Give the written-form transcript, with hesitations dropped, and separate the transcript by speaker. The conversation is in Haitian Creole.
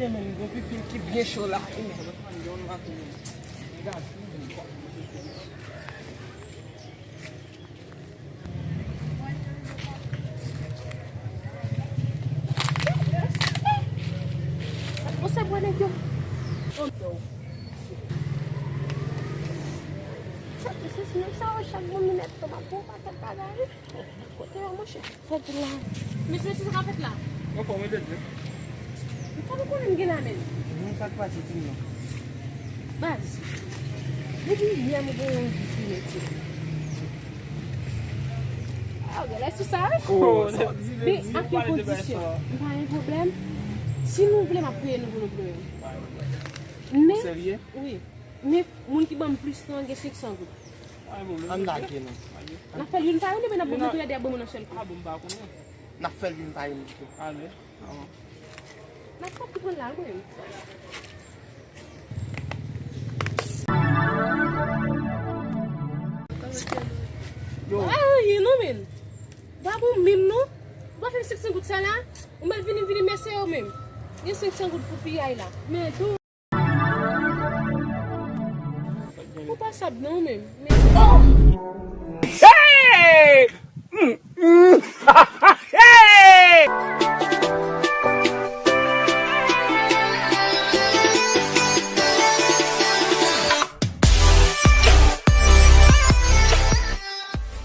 Speaker 1: men, yon pipil ki bien chaud là. Regarde.
Speaker 2: Você é boa, né, Gil? Se não só achar que vou tomar pouco até pagar, eu vou mexer. Sai de lá. Mas você está fait lá?
Speaker 1: Eu como ele diz.
Speaker 2: Não sabe quando ninguém lá mesmo?
Speaker 1: Não sabe quase isso,
Speaker 2: Mas, eu diria que eu vou olha, laisse ça. Mais à quelle condition? Pas un problème. Si nous voulons payer, nous voulons payer. Mais,
Speaker 1: sérieux?
Speaker 2: oui. Mais, mon qui va plus temps, c'est 500 gouttes.
Speaker 1: Am na ke non.
Speaker 2: Na fait une taille, mais na bon tu as des bonnes seul.
Speaker 1: Ah bon ba ko non. Na fel une taille. Ah oui.
Speaker 2: Na pas tu prends là, oui.
Speaker 1: Yo.
Speaker 2: Ah, you know men. Babou même non. Va faire 500 gouttes ça là. On va venir messer au même. Il y a 500 gouttes pour payer là. Mais tout pas ça non même. Mais...
Speaker 1: Hey!